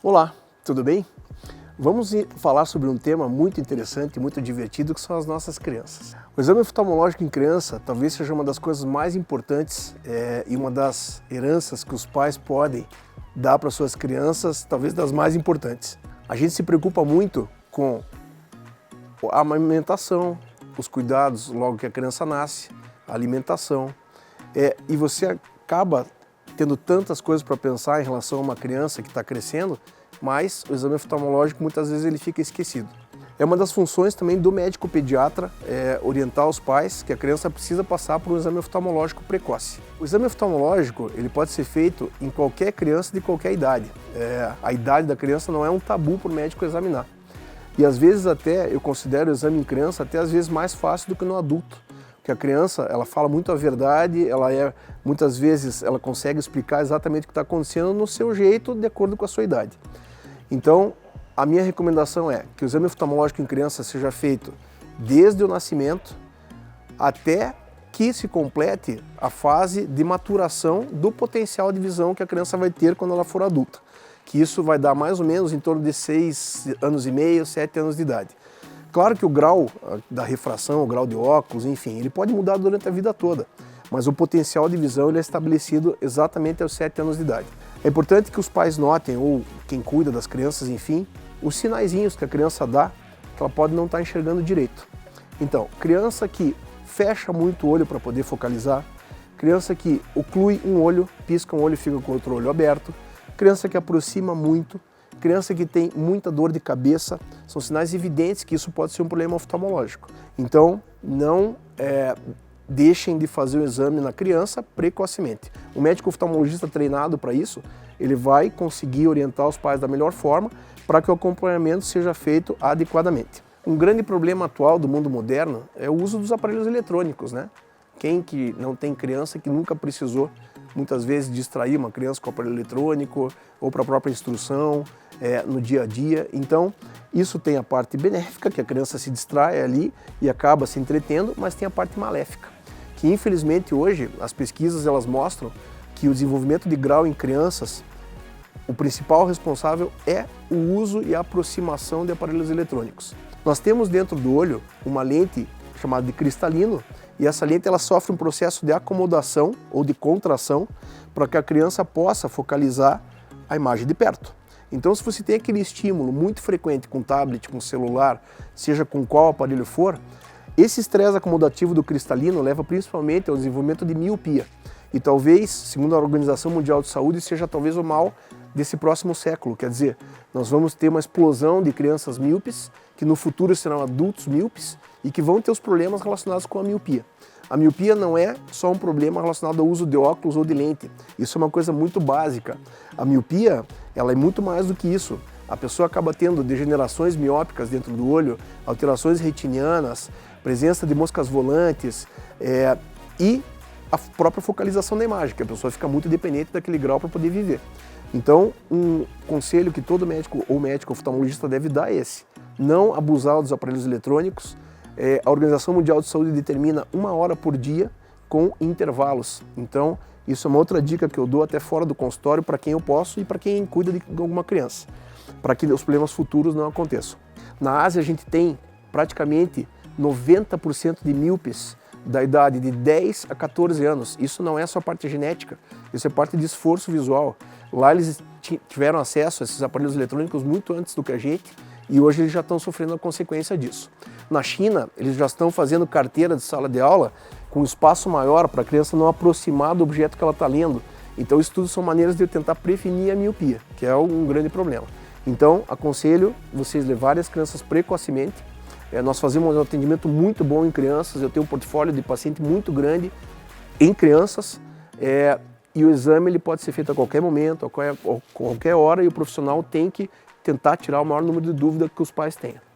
Olá, tudo bem? Vamos falar sobre um tema muito interessante e muito divertido, que são as nossas crianças. O exame oftalmológico em criança talvez seja uma das coisas mais importantes e uma das heranças que os pais podem dar para suas crianças, talvez das mais importantes. A gente se preocupa muito com a amamentação, os cuidados logo que a criança nasce, a alimentação, e você acaba tendo tantas coisas para pensar em relação a uma criança que está crescendo, mas o exame oftalmológico muitas vezes ele fica esquecido. É uma das funções também do médico pediatra orientar os pais que a criança precisa passar por um exame oftalmológico precoce. O exame oftalmológico ele pode ser feito em qualquer criança de qualquer idade. A idade da criança não é um tabu para o médico examinar. E às vezes até eu considero o exame em criança até às vezes mais fácil do que no adulto. Porque a criança, ela fala muito a verdade, muitas vezes ela consegue explicar exatamente o que está acontecendo no seu jeito, de acordo com a sua idade. Então, a minha recomendação é que o exame oftalmológico em criança seja feito desde o nascimento até que se complete a fase de maturação do potencial de visão que a criança vai ter quando ela for adulta. Que isso vai dar mais ou menos em torno de 6 anos e meio, 7 anos de idade. Claro que o grau da refração, o grau de óculos, enfim, ele pode mudar durante a vida toda, mas o potencial de visão ele é estabelecido exatamente aos 7 anos de idade. É importante que os pais notem, ou quem cuida das crianças, enfim, os sinaizinhos que a criança dá, que ela pode não estar enxergando direito. Então, criança que fecha muito o olho para poder focalizar, criança que oclui um olho, pisca um olho e fica com o outro olho aberto, criança que aproxima muito, criança que tem muita dor de cabeça, são sinais evidentes que isso pode ser um problema oftalmológico. Então, não deixem de fazer o exame na criança precocemente. O médico oftalmologista treinado para isso, ele vai conseguir orientar os pais da melhor forma para que o acompanhamento seja feito adequadamente. Um grande problema atual do mundo moderno é o uso dos aparelhos eletrônicos, né? Quem que não tem criança que nunca precisou, muitas vezes, distrair uma criança com o aparelho eletrônico ou para a própria instrução no dia a dia. Então, isso tem a parte benéfica, que a criança se distrai ali e acaba se entretendo, mas tem a parte maléfica, que infelizmente hoje as pesquisas elas mostram que o desenvolvimento de grau em crianças, o principal responsável é o uso e a aproximação de aparelhos eletrônicos. Nós temos dentro do olho uma lente chamada de cristalino, e essa lente ela sofre um processo de acomodação ou de contração para que a criança possa focalizar a imagem de perto. Então, se você tem aquele estímulo muito frequente com tablet, com celular, seja com qual aparelho for, esse estresse acomodativo do cristalino leva principalmente ao desenvolvimento de miopia. E talvez, segundo a Organização Mundial de Saúde, seja talvez o mal desse próximo século. Quer dizer, nós vamos ter uma explosão de crianças míopes, que no futuro serão adultos míopes e que vão ter os problemas relacionados com a miopia. A miopia não é só um problema relacionado ao uso de óculos ou de lente. Isso é uma coisa muito básica. A miopia, ela é muito mais do que isso. A pessoa acaba tendo degenerações miópicas dentro do olho, alterações retinianas, presença de moscas volantes e a própria focalização da imagem, que a pessoa fica muito dependente daquele grau para poder viver. Então, um conselho que todo médico ou médico oftalmologista deve dar é esse: não abusar dos aparelhos eletrônicos. A Organização Mundial de Saúde determina 1 hora por dia com intervalos. Então, isso é uma outra dica que eu dou até fora do consultório para quem eu posso e para quem cuida de alguma criança, para que os problemas futuros não aconteçam. Na Ásia, a gente tem praticamente 90% de míopes da idade de 10 a 14 anos. Isso não é só parte genética, isso é parte de esforço visual. Lá eles tiveram acesso a esses aparelhos eletrônicos muito antes do que a gente e hoje eles já estão sofrendo a consequência disso. Na China, eles já estão fazendo carteira de sala de aula com espaço maior para a criança não aproximar do objeto que ela está lendo. Então, isso tudo são maneiras de tentar prevenir a miopia, que é um grande problema. Então, aconselho vocês levarem as crianças precocemente. Nós fazemos um atendimento muito bom em crianças, eu tenho um portfólio de paciente muito grande em crianças, e o exame ele pode ser feito a qualquer momento, a qualquer hora, e o profissional tem que tentar tirar o maior número de dúvidas que os pais tenham.